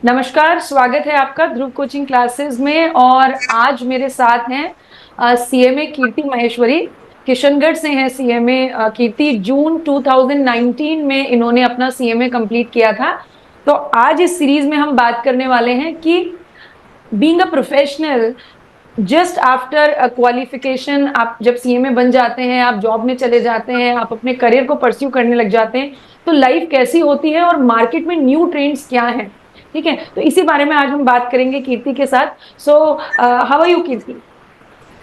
नमस्कार, स्वागत है आपका ध्रुव कोचिंग क्लासेस में। और आज मेरे साथ हैं सीएमए कीर्ति महेश्वरी। किशनगढ़ से हैं सीएमए कीर्ति। जून 2019 में इन्होंने अपना सीएमए कंप्लीट किया था। तो आज इस सीरीज में हम बात करने वाले हैं कि being a professional just after qualification, आप जब सीएमए बन जाते हैं, आप जॉब में चले जाते हैं, आप अपने करियर को परस्यू करने लग जाते हैं, तो लाइफ कैसी होती है और मार्केट में न्यू ट्रेंड्स क्या हैं। ठीक है, तो इसी बारे में आज हम बात करेंगे कीर्ति के साथ। So how are you Kirti?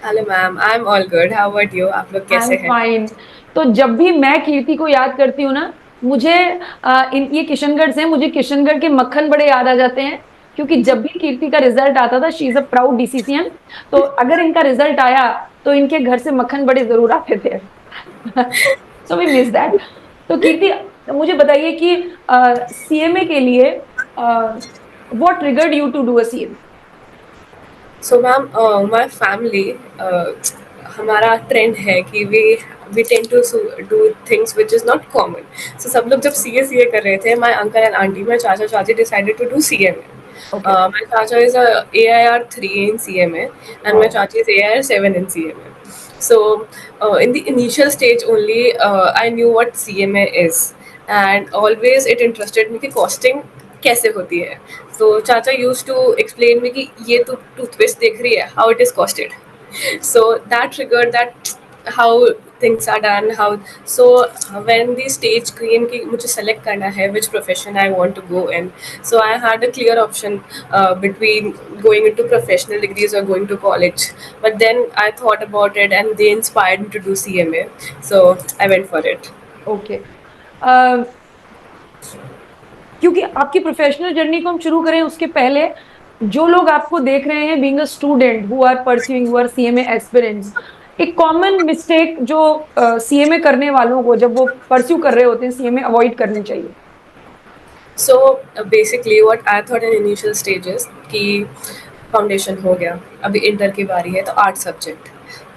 Hello ma'am, I am all good. How about you? आप लोग आई एम कैसे हैं? फाइन। तो जब भी मैं कीर्ति को याद करती हूँ ना, मुझे ये किशनगढ़ से, मुझे किशनगढ़ के मक्खन बड़े याद आ जाते हैं। क्योंकि जब भी कीर्ति का रिजल्ट आता था, शी इज अ प्राउड डीसीसीएन। तो अगर इनका रिजल्ट आया तो इनके घर से मक्खन बड़े जरूर आते थे। So we miss that. तो कीर्ति, मुझे बताइए कि सीएमए के लिए what triggered you to do a CMA? So ma'am, my family, हमारा ट्रेंड है कि we tend to do things which is not common. So सब लोग जब सीए कर रहे थे, my uncle and aunty, my चाचा चाची decided to do CMA. Okay. My Chacha is a AIR 3 in CMA, and my Chachi is AIR 7 in CMA. So, in the initial stage only, I knew what CMA is, and always it interested me कि costing कैसे होती है. तो चाचा used to explain me कि ये तो toothpaste देख रही है, how it is costed. So that triggered that how things are done, how. So when the stage came कि मुझे select करना है which profession I want to go in, so I had a clear option between going into professional degrees or going to college. But then I thought about it and they inspired me to do CMA, so I went for it. Okay. क्योंकि आपकी professional journey को हम शुरू करें उसके पहले, जो लोग आपको देख रहे हैं being a student who are pursuing, who are CMA aspirants, एक कॉमन मिस्टेक जो सीएमए करने वालों को जब वो परस्यू कर रहे होते हैं सीएमए, अवॉइड करनी चाहिए। So basically what I thought in initial stages कि फाउंडेशन हो गया, अभी इंटर की बारी है तो आर्ट सब्जेक्ट,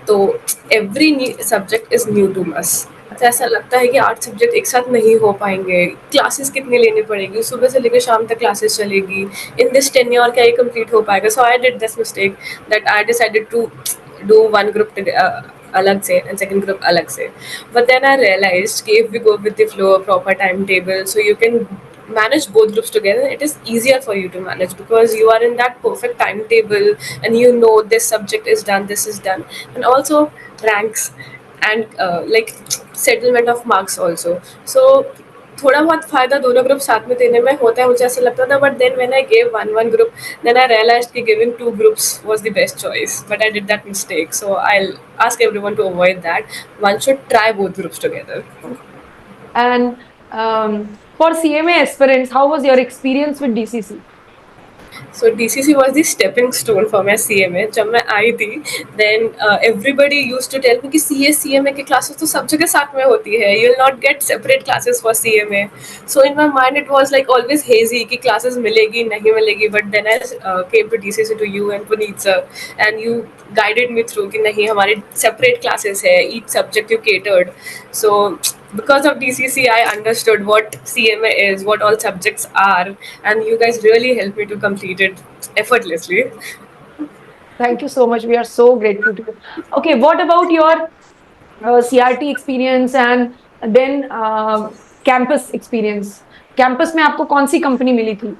तो every subject is new to us. तो ऐसा लगता है कि आर्ट सब्जेक्ट एक साथ नहीं हो पाएंगे, क्लासेस कितनी लेनी पड़ेगी, सुबह से लेकर शाम तक क्लासेस चलेगी, इन दिस टेन्योर क्या ये कंप्लीट हो पाएगा. So I did this mistake that I decided to do one group अलग से एंड सेकंड ग्रुप अलग से. बट देन आई रियलाइज्ड कि if we go with the flow, proper time table, so you can manage both groups together, it is easier for you to manage because you are in that perfect timetable and you know this subject is done, this is done. And also ranks and like settlement of marks also. So थोड़ा बहुत फायदा दोनों group साथ में देने में होता है, मुझे ऐसा लगता था. But then when I gave one group, then I realised कि giving two groups was the best choice, but I did that mistake. So I ask everyone to avoid that. One should try both groups together. And for CMA aspirants, how was your experience with DCC? So DCC was the stepping stone for my CMA. जब मैं आई थी, then everybody used to tell me कि CA CMA की classes तो सब जगह साथ में होती है. You will not get separate classes for CMA. So in my mind it was like always hazy कि classes मिलेगी नहीं मिलेगी. But then I came to DCC, to you and Puneet sir, and you guided me through कि नहीं, हमारे separate classes है, each subject you catered. So because of DCC, I understood what CMA is, what all subjects are, and you guys really helped me to complete it effortlessly. Thank you so much. We are so grateful to you. Okay, what about your CRT experience and then campus experience? Campus में आपको कौन सी company मिली थी?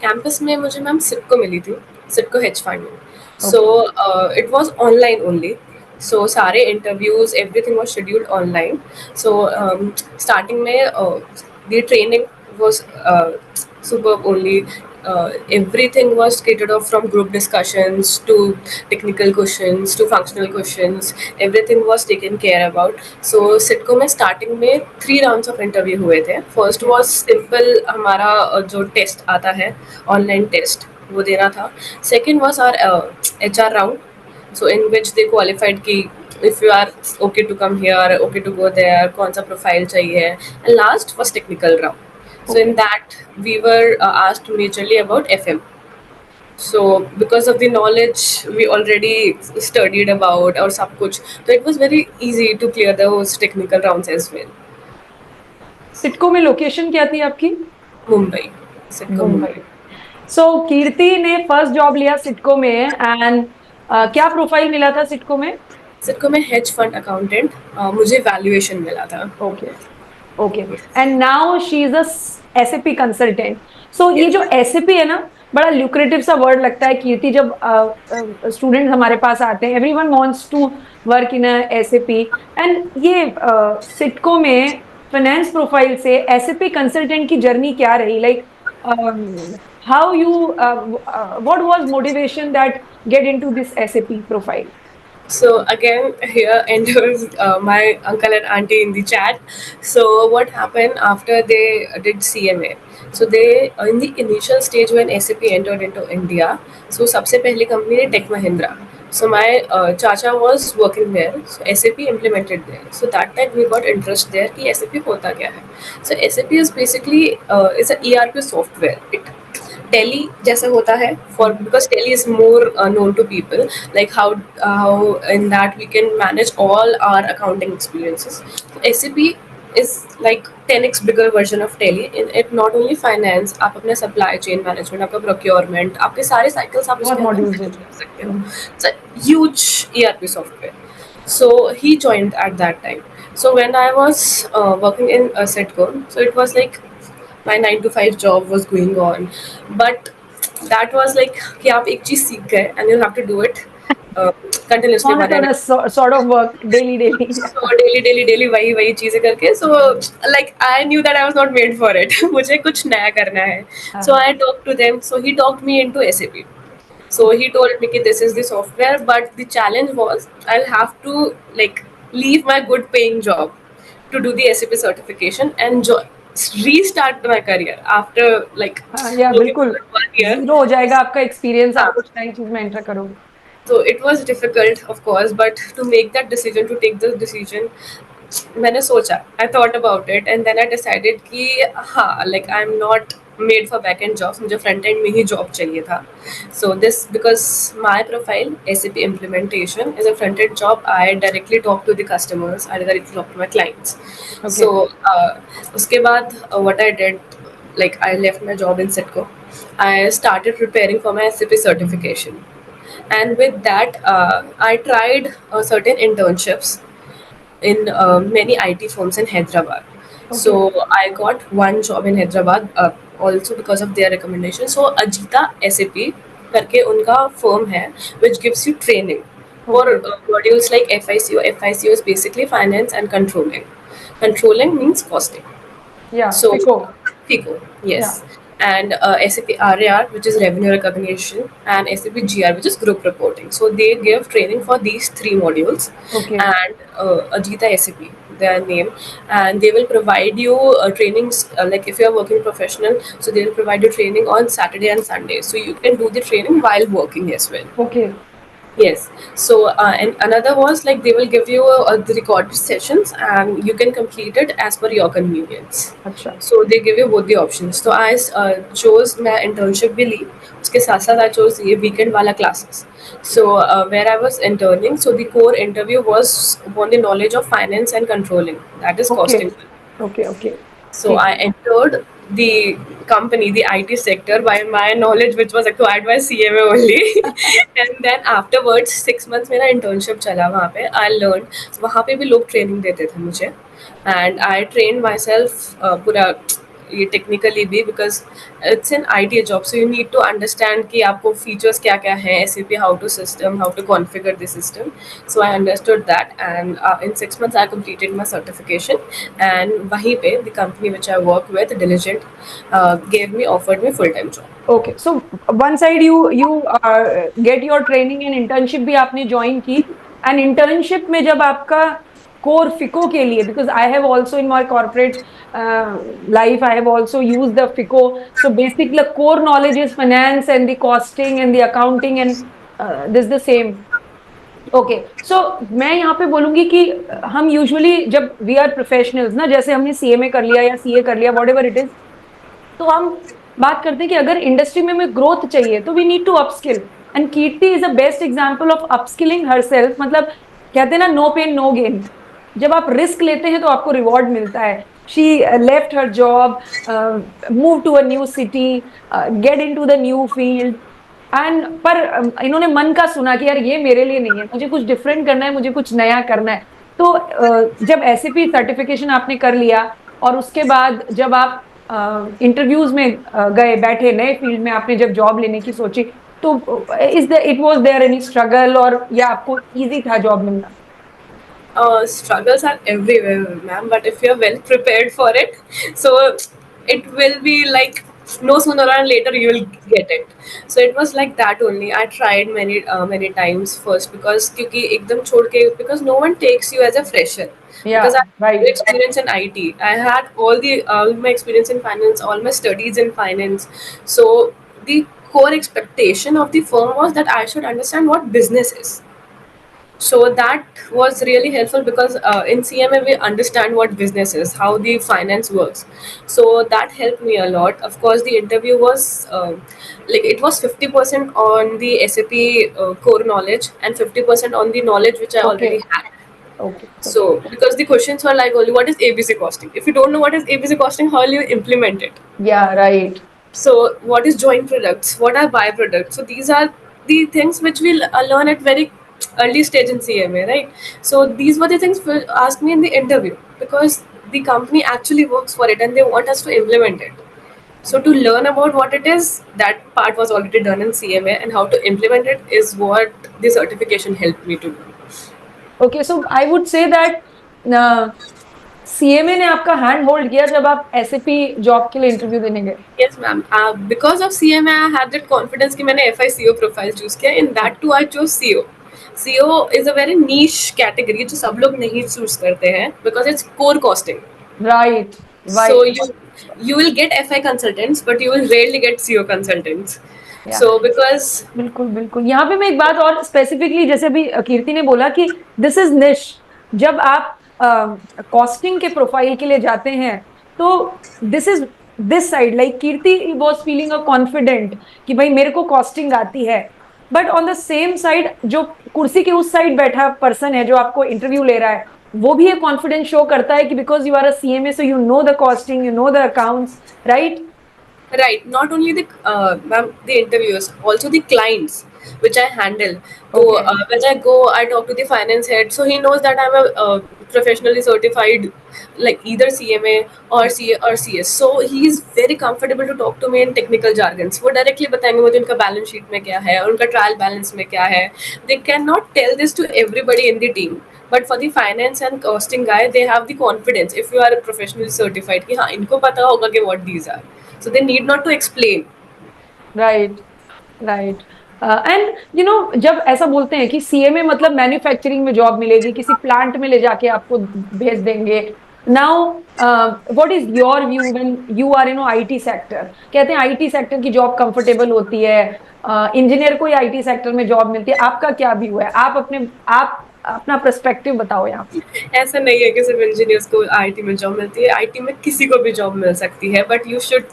Campus में मुझे ma'am CIDCO मिली थी, CIDCO hedge fund में. So Okay. It was online only. So सारे interviews everything was scheduled online. So starting में the training was superb only. Everything was catered off, from group discussions to technical questions to functional questions. Everything was taken care about. So CIDCO में starting में 3 rounds of interview हुए थे. First Okay. was simple, हमारा जो test आता है, online test, वो देना था. Second was our HR round, so in which they qualified कि if you are okay to come here, okay to go there, कौन सा प्रोफाइल चाहिए. And last was technical round. So in Okay. that we were asked majorly about FM. So because of the knowledge we already studied about और सब कुछ, so it was very easy to clear those technical rounds as well. CIDCO में location क्या थी आपकी? मुंबई, सिटको मुंबई। मुंबई. सो कीर्ति ने first job लिया सिटको में एंड क्या प्रोफाइल मिला था सिटको में? सिडको में हेज फंड अकाउंटेंट, मुझे वैल्यूएशन मिला था। Okay okay. And now she is a SAP consultant. So ये जो यस। एसएपी है ना, बड़ा ल्यूक्रेटिव सा वर्ड लगता है कीर्ति, जब स्टूडेंट हमारे पास आते हैं, everyone wants to work in SAP. And ये सिटको में फाइनेंस प्रोफाइल से एसएपी कंसल्टेंट की जर्नी क्या रही? Like how you, what was motivation that get into this SAP profile? So again, here enters my uncle and auntie in the chat. So what happened after they did CMA? So they in the initial stage when SAP entered into India, so सबसे पहली company ने Tech Mahindra. So my chacha was working there. So SAP implemented there. So that time we got interest there कि SAP होता क्या है. So SAP is basically is a ERP software. It Tele जैसे होता है for because Tele is more known to people, like how in that we can manage all our accounting experiences. So SAP is like 10x bigger version of Tele. In it not only finance, आप अपने supply chain management, आपका procurement, आपके सारे cycles आप बहुत उसके अंदर modules है। manage कर सकते हो. It's a huge ERP software. So he joined at that time. So when I was working in Setco, so it was like my 9 to 5 job was going on, but that was like कि आप एक चीज सीख गए and you have to do it continuously one and Monotonous sort of work, daily, daily. so daily वही चीजें करके, so like I knew that I was not made for it. मुझे कुछ नया करना है. So हाँ, I talked to them, so he talked me into SAP. So he told me that this is the software, but the challenge was I'll have to like leave my good paying job to do the SAP certification and restart my career after like हाँ, या working बिल्कुल for 1 year. Zero हो जाएगा आपका experience, आप हाँ. कुछ नई चीज में एंटर करोगे। So it was difficult, of course, but to make that decision, to take this decision, मैंने सोचा, I thought about it and then I decided कि हाँ, like I'm not made for back end jobs, मुझे front end में ही job चाहिए था. So this because my profile SAP implementation is a front end job. I directly talk to the customers, I directly talk to my clients. Okay So उसके बाद what I did, like I left my job in Sitco. I started preparing for my SAP certification, and with that I tried certain internships in many IT firms in Hyderabad. Okay So I got one job in Hyderabad also because of their recommendation. So Ajita SAP करके उनका firm है which gives you training for okay modules like FICO. FICO is basically finance and controlling. Controlling means costing. या So, Fico FICO, या yes. And SAP RAR, which is revenue recognition, and SAP GR, which is group reporting. So, they give training for these three modules, okay and Ajita SAP, their name, and they will provide you trainings like if you are working professional, so they will provide you training on Saturday and Sunday. So, you can do the training while working as well. Okay Yes. So, and another was like they will give you the recorded sessions and you can complete it as per your convenience. अच्छा So they give you both the options. So I chose my internship भी ली. उसके साथ साथ I chose ये weekend वाला classes. So where I was interning, so the core interview was on the knowledge of finance and controlling. That is okay costing. Okay okay So ठीक I है entered the company, the IT sector, by my knowledge, which was acquired by CMA only. And then afterwards, 6 months मेरा internship चला वहाँ पे. I learned. वहाँ पे भी लोग training देते थे मुझे. And I trained myself पूरा ये technically भी because it's an IT job, so you need to understand कि आपको features क्या क्या हैं, SAP how to system, how to configure the system. So I understood that, and in 6 months I completed my certification. And वहीं पे the company which I work with, Diligent, offered me full time job. Okay. So one side you get your training and internship भी आपने join की, and internship में जब आपका core Fico के लिए, because I have also in my corporate life I have also use the Fico, so basic the core knowledge is finance and the costing and the accounting and this the same. Okay so मैं यहाँ पे बोलूंगी कि हम usually जब we are professionals ना, जैसे हमने सीएमए कर लिया या सीए कर लिया, वॉट एवर इट इज, तो हम बात करते हैं कि अगर इंडस्ट्री में हमें ग्रोथ चाहिए तो we need to upskill, and Kirti is a best example of upskilling herself. मतलब कहते हैं ना, नो पेन नो गेन, जब आप रिस्क लेते हैं तो आपको रिवॉर्ड मिलता है। she left her job, moved to a new city, get into the new field. And पर इन्होंने मन का सुना कि यार ये मेरे लिए नहीं है, मुझे कुछ डिफरेंट करना है, मुझे कुछ नया करना है। तो जब एसएपी सर्टिफिकेशन आपने कर लिया और उसके बाद जब आप इंटरव्यूज में गए, बैठे नए फील्ड में, आपने जब जॉब लेने की सोची, तो is the it was there any struggle, और या आपको इजी था जॉब मिलना? Struggles are everywhere, ma'am, but if you're well prepared for it, so it will be like no sooner or later you will get it. So it was like that only. I tried many times first because क्योंकि एकदम छोड़ के, because no one takes you as a fresher. या Because I had right. experience in IT, I had all my experience in finance, all my studies in finance. So the core expectation of the firm was that I should understand what business is. So that was really helpful because in CMA we understand what business is, how the finance works. So that helped me a lot. Of course, the interview was like it was 50% on the SAP core knowledge and 50% on the knowledge which I okay already had. Okay okay. So because the questions were like only what is ABC costing? If you don't know what is ABC costing, how will you implement it? या right. So, what is joint products? What are byproducts? So, these are the things which we'll learn at very early stage in CMA, right? So, these were the things we'll ask me in the interview because the company actually works for it and they want us to implement it. So, to learn about what it is, that part was already done in CMA, and how to implement it is what the certification helped me to do. Okay, so I would say that CMA ने आपका hand hold किया जब आप SAP job के लिए interview देने गए? Yes, ma'am. Because of CMA, I had that confidence कि मैंने FICO profile choose किया. In that too, I chose CO. CO is a very niche category जो सब लोग नहीं choose करते हैं because it's core costing. Right So right. you will get FI consultants, but you will rarely get CO consultants. या So because बिल्कुल बिल्कुल। यहाँ पे मैं एक बात और स्पेसिफिकली, जैसे अभी कीर्ति ने बोला कि दिस इज निश, जब आप कॉस्टिंग के प्रोफाइल के लिए जाते हैं तो this is this side, like Kirti was feeling a confident कि भाई मेरे को कॉस्टिंग आती है, but on the same side जो कुर्सी के उस साइड बैठा पर्सन है जो आपको इंटरव्यू ले रहा है, वो भी ये कॉन्फिडेंस शो करता है कि because you are a CMA so you know the costing, you know the accounts, right? right, not only the ma'am, the interviewers, also the clients which I handle. So okay when I go, I talk to the finance head, so he knows that I'm a professionally certified, like either CMA or CA or CS. So he is very comfortable to talk to me in technical jargons. वो directly बताएंगे मुझे उनका balance sheet में क्या है और उनका trial balance में क्या है. They cannot tell this to everybody in the team. But for the finance and costing guy, they have the confidence. If you are a professionally certified, कि हाँ इनको पता होगा कि what these are. So they need not to explain. Right right. And you know, जब ऐसा बोलते हैं कि सीएमए मतलब मैन्युफैक्चरिंग में जॉब मिलेगी, किसी प्लांट में ले जाके आपको भेज देंगे, now what is your view when you are in IT sector? कहते हैं आईटी सेक्टर की जॉब कंफर्टेबल होती है, इंजीनियर को ही आईटी सेक्टर में जॉब मिलती है, आपका क्या व्यू है? आप अपना पर्सपेक्टिव बताओ यहाँ पे। ऐसा नहीं है कि सिर्फ इंजीनियर्स को आईटी में जॉब मिलती है. आईटी में किसी को भी जॉब मिल सकती है, but you should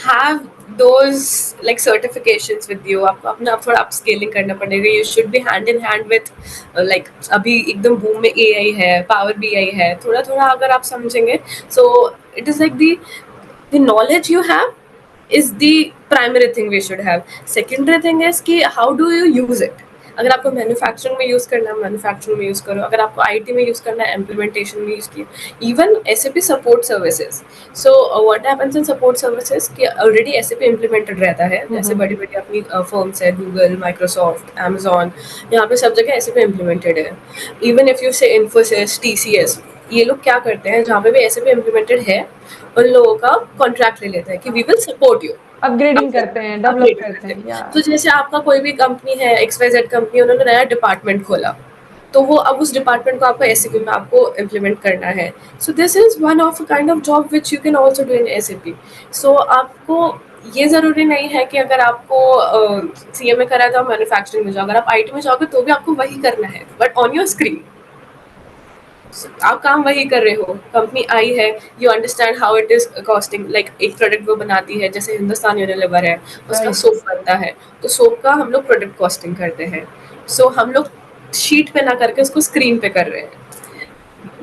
have those like certifications with you. आपको अपना थोड़ा अपस्केलिंग करना पड़ेगा. You should be hand in hand with like अभी एकदम बूम में एआई है, पावर बीआई है. थोड़ा थोड़ा अगर आप समझेंगे, so it is like the knowledge you have is the primary thing we should have. Secondary thing is कि how do you use it. अगर आपको मैन्युफैक्चरिंग में यूज़ करना है, मैन्युफैक्चरिंग में यूज़ करो. अगर आपको आईटी में यूज़ करना है, इम्प्लीमेंटेशन में यूज़ किया. Even SAP support services. So what happens in support services कि ऑलरेडी एसएपी इम्प्लीमेंटेड रहता है. जैसे बड़ी बड़ी अपनी फर्म्स है, गूगल, माइक्रोसॉफ्ट, अमेजॉन, यहाँ पे सब जगह एसएपी इम्प्लीमेंटेड है. इवन इफ यू से इन्फोसिस, टीसीएस, ये लोग क्या करते हैं, जहाँ पे भी एसएपी इम्प्लीमेंटेड है उन लोगों का कॉन्ट्रैक्ट ले लेते हैं कि we will support you. Upgrading करते हैं, डेवलप अपग्रेड करते करते हैं, या हैं. तो जैसे आपका कोई भी कंपनी है, XYZ कंपनी, उन्होंने नया डिपार्टमेंट खोला, तो वो अब उस डिपार्टमेंट को आपको एसएपी में आपको इम्प्लीमेंट करना है. So this is one of kind of job which you can also do in SAP. So आपको ये ज़रूरी नहीं है कि अगर आपको सीएमए करा है तो आप मैन्युफैक्चरिंग में जाओ. अगर आप आईटी में जाओगे तो भी आपको वही करना है, बट ऑन योर स्क्रीन. आप काम वही कर रहे हो. कंपनी आई है, you understand how it is costing. Like एक प्रोडक्ट वो बनाती है, जैसे हिंदुस्तान यूनिलीवर है, उसका राइट सोप बनता है, तो सोप का हम लोग प्रोडक्ट कॉस्टिंग करते हैं. सो हम लोग शीट पे ना करके उसको स्क्रीन पे कर रहे हैं.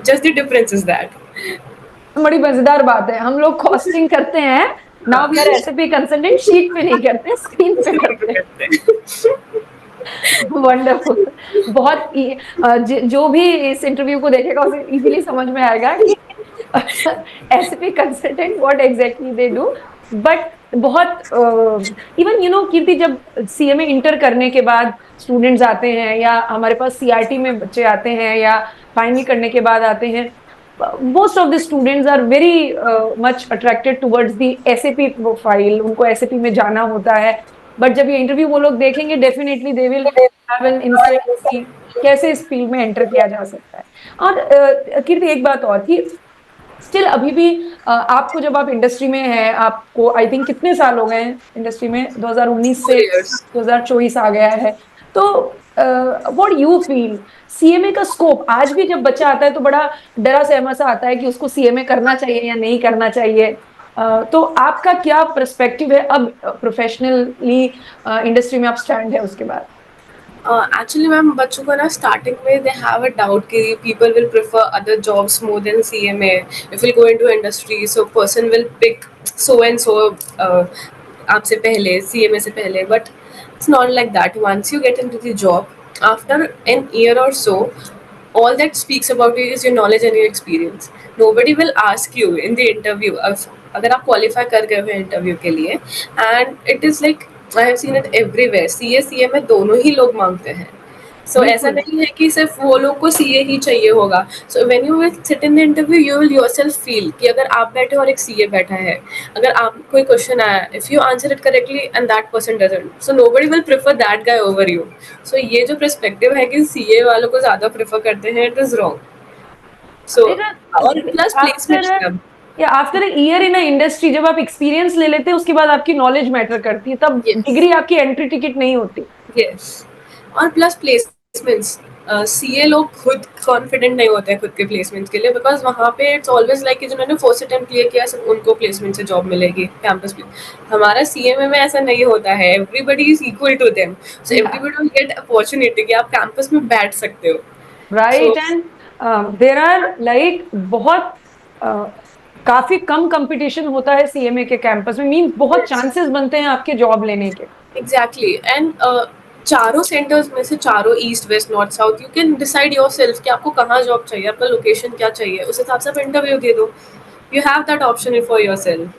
Just the difference is that. बड़ी मजेदार बात है, हम लोग कॉस्टिंग करते हैं, now we are SAP consultant, sheet पे नहीं करते, स्क्रीन पे स्क्रीन पे करते हैं। करते हैं। वंडरफुल। बहुत जो भी इस इंटरव्यू को देखेगा उसे इजीली समझ में आएगा कि SP consultant what exactly they do. But बहुत इवन कीर्ति, जब सीएमए इंटर करने के बाद स्टूडेंट्स आते हैं या हमारे पास सीआरटी में बच्चे आते हैं या फाइनल करने के बाद आते हैं, most of the students are very much attracted towards the SAP profile, उनको एसएपी में जाना होता है। बट जब ये इंटरव्यू वो लोग देखेंगे, definitely they will have an insight कि कैसे इस फील्ड में एंटर किया जा सकता है। और कीर्ति, एक बात और कि स्टिल अभी भी आपको, जब आप इंडस्ट्री में हैं, आपको आई थिंक कितने साल हो गए हैं इंडस्ट्री में, 2019 से 4 years. 2024 आ गया है, तो व्हाट यू फील सीएमए का स्कोप? आज भी जब बच्चा आता है तो बड़ा डरा सहमा सा आता है कि उसको सीएमए करना चाहिए या नहीं करना चाहिए। तो आपका क्या पर्सपेक्टिव है अब प्रोफेशनली इंडस्ट्री में आप स्टैंड है उसके बाद? Actually, मैम, बच्चों को ना स्टार्टिंग में दे हैव अ डाउट कि people will prefer other jobs more than CMA if will go into industry, so person will pick so and so आपसे पहले, सीएमए से पहले, but it's not like that. Once you get into the job, after an year or so, all that speaks about you is your knowledge and your experience. Nobody will ask you in the interview अगर आप qualify कर गए हो interview के लिए, and it is like I have seen it everywhere, CA CA में दोनों ही लोग मांगते हैं। सो ऐसा बिल्कुल। नहीं है कि सिर्फ वो लोग को सीए ही चाहिए होगा। So when you will sit in the interview, you will yourself feel कि अगर आप बैठे और एक सीए बैठा है, अगर आप कोई क्वेश्चन आया, if you answer it correctly and that person doesn't, so nobody will prefer that guy over you. So ये जो पर्सपेक्टिव है कि सीए वालों को ज्यादा प्रेफर करते हैं, इट इज रॉन्ग। सो और प्लस प्लेसमेंट आफ्टर या आफ्टर ईयर इन इंडस्ट्री, जब आप एक्सपीरियंस ले लेते हैं, उसके बाद आपकी नॉलेज मैटर करती है, तब Yes. डिग्री आपकी एंट्री टिकट नहीं होती। यस, और प्लस प्लेसमेंट्स, सीए लोग खुद कॉन्फिडेंट नहीं होते हैं खुद के प्लेसमेंट्स के लिए, बिकॉज वहाँ पे इट्स ऑलवेज लाइक कि जिन्होंने फर्स्ट अटेम्प्ट क्लियर किया सिर्फ उनको प्लेसमेंट से जॉब मिलेगी कैंपस पे। हमारा सीएमए में ऐसा नहीं होता है, everybody is equal to them, so everybody will get opportunity कि आप कैंपस में बैठ सकते हो। Right. And there are like बहुत काफी कम कंपटीशन होता है सीएमए के कैंपस में, मीन बहुत चांसेस बनते हैं आपके जॉब लेने के। एग्जैक्टली, एंड चारों सेंटर्स में से, चारों east west north south, you can decide yourself कि आपको कहाँ जॉब चाहिए, आपका लोकेशन क्या चाहिए, उस हिसाब से आप इंटरव्यू दे दो। You have that option for yourself,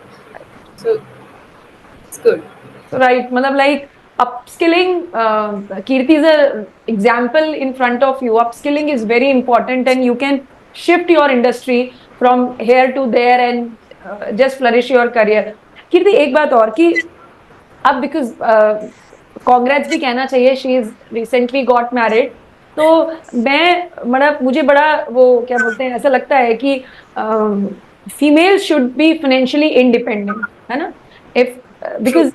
so it's good. Right, मतलब like upskilling, Kirti is a example in front of you. Upskilling is very important and you can shift your industry from here to there and just flourish your career. Kirti, एक बात और कि अब because congrats भी कहना चाहिए, she is recently got married, तो मैं मतलब मुझे बड़ा वो क्या बोलते हैं, ऐसा लगता है कि female should be financially independent, है ना? If because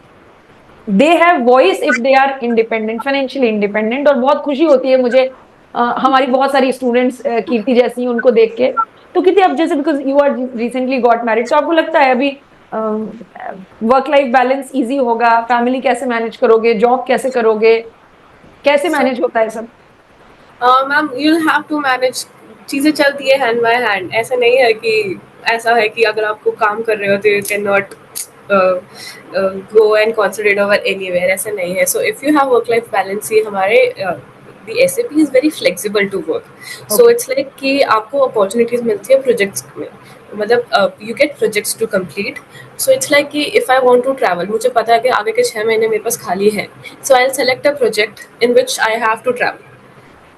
they have voice if they are independent, financially independent. और बहुत खुशी होती है मुझे, हमारी बहुत सारी स्टूडेंट्स कीर्ति जैसी उनको देख के। तो कीर्ति, अब जैसे because you are recently got married, तो आपको लगता है अभी वर्क लाइफ बैलेंस इजी होगा? फैमिली कैसे मैनेज करोगे, जॉब कैसे करोगे, कैसे मैनेज होता है सब? Ma'am, you have to manage, चीज़ें चलती है हैंड बाय हैंड। ऐसा नहीं है कि ऐसा है कि अगर आपको काम कर रहे हो तो you can not go and concentrate over anywhere, ऐसा नहीं है। So if you have work life balance, ये हमारे the SAP is very flexible to work. So it's like कि आपको opportunities मिलती है प्रोजेक्ट्स में, मतलब you get projects to complete. So it's like कि if I want to travel, मुझे पता है कि आगे के 6 महीने मेरे पास खाली है, so I'll select a project in which I have to travel.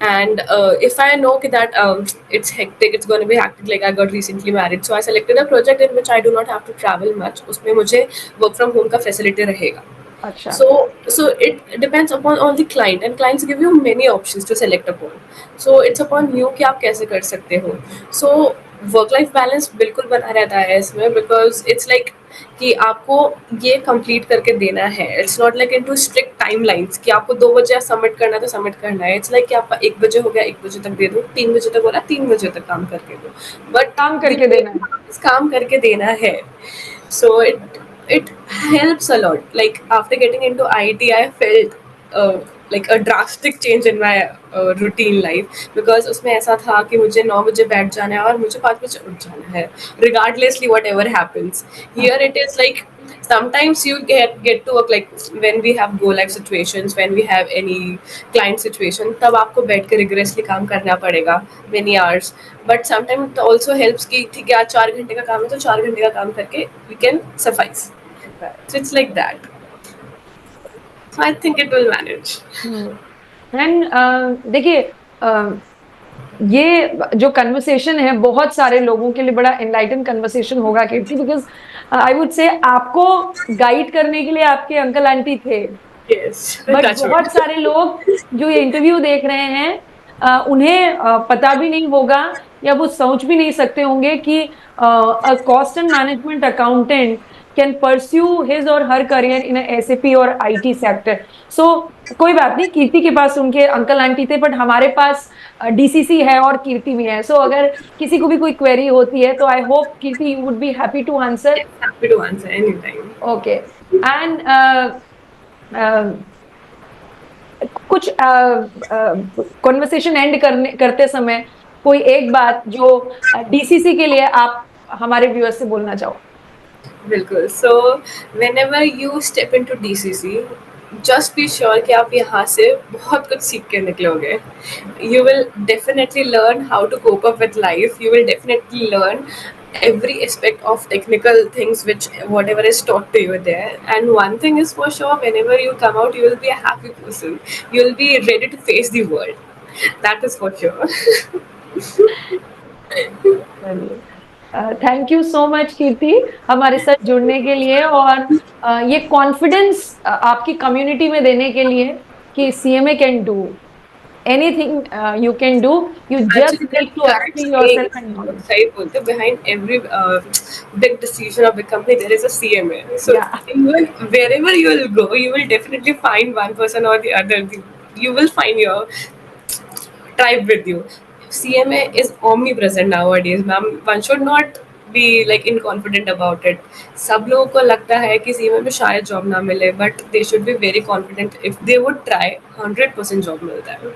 And if I know that it's hectic, it's going to be hectic, like I got recently married, so I selected a project in which I do not have to travel much. उसमें मुझे work from home का facility रहेगा. अच्छा। So it depends upon on the client, and clients give you many options to select upon. So it's upon you कि आप कैसे कर सकते हो. So वर्क लाइफ बैलेंस बिल्कुल बना रहता है इसमें, बिकॉज इट्स लाइक कि आपको ये कंप्लीट करके देना है। It's not like into strict time lines कि आपको 2 बजे सबमिट करना है तो सबमिट करना है। इट्स लाइक कि आपका 1 बजे हो गया, 1 बजे तक दे दो, 3 बजे तक हो रहा है, 3 बजे तक काम करके दो, बट काम करके देना है। काम करके देना है। सो it helps a lot. Like after getting into IT, I felt like a drastic change in my routine life, because उसमें ऐसा था कि मुझे 9 बजे बैठ जाना है और मुझे 5 बजे उठ जाना है, regardlessly whatever happens. Here it is like sometimes you get to work, like when we have go live situations, when we have any client situation, तब आपको बैठ के rigorously काम करना पड़ेगा many hours. But sometimes it also helps कि ठीक है आज 4 घंटे का काम है तो 4 घंटे का काम करके we can suffice. So it's like that. So I think it will manage. And देखिए, ये जो कन्वर्सेशन है बहुत सारे लोगों के लिए बड़ा एनलाइटन कन्वर्सेशन होगा कीर्ति, बिकॉज आई वुड से आपको गाइड करने के लिए आपके अंकल आंटी थे, Yes, बट that's बहुत what. सारे लोग जो ये इंटरव्यू देख रहे हैं उन्हें पता भी नहीं होगा या वो सोच भी नहीं सकते होंगे कि cost and management accountant can pursue his और हर करियर इन एसएपी और आईटी सेक्टर. सो कोई बात नहीं, कीर्ति के पास उनके अंकल आंटी थे, बट हमारे पास डीसीसी है और कीर्ति भी है. सो अगर किसी को भी कोई क्वेरी होती है तो I hope Kirti you would be happy to answer. Yes, happy to answer anytime. Okay. And कुछ कॉन्वर्सेशन एंड करते समय कोई एक बात जो डीसीसी के लिए आप हमारे व्यूअर्स से बोलना चाहो. बिल्कुल. So whenever you step into DCC, just be sure कि आप यहाँ से बहुत कुछ सीख के निकलोगे. You will definitely learn how to cope up with life. You will definitely learn every aspect of technical things which whatever is taught to you there. And one thing is for sure, whenever you come out, you will be a happy person. You will be ready to face the world. That is for sure. Thank you so much Kirti हमारे साथ जुड़ने के लिए और ये confidence आपकी community में देने के लिए कि CMA can do anything you can do. You just Actually, need they've to tried upskill saying, yourself and knowledge. सही बोलते, behind every big decision of the company there is a CMA. So Yeah. even wherever you will go, you will definitely find one person or the other. You will find your tribe with you. CMA is omnipresent nowadays, ma'am. One should not be like inconfident about it. सब लोगों को लगता है कि CMA में शायद job ना मिले, but they should be very confident. If they would try, 100% job मिलता है.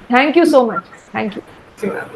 Thank you so much. Thank you. Thank you, ma'am.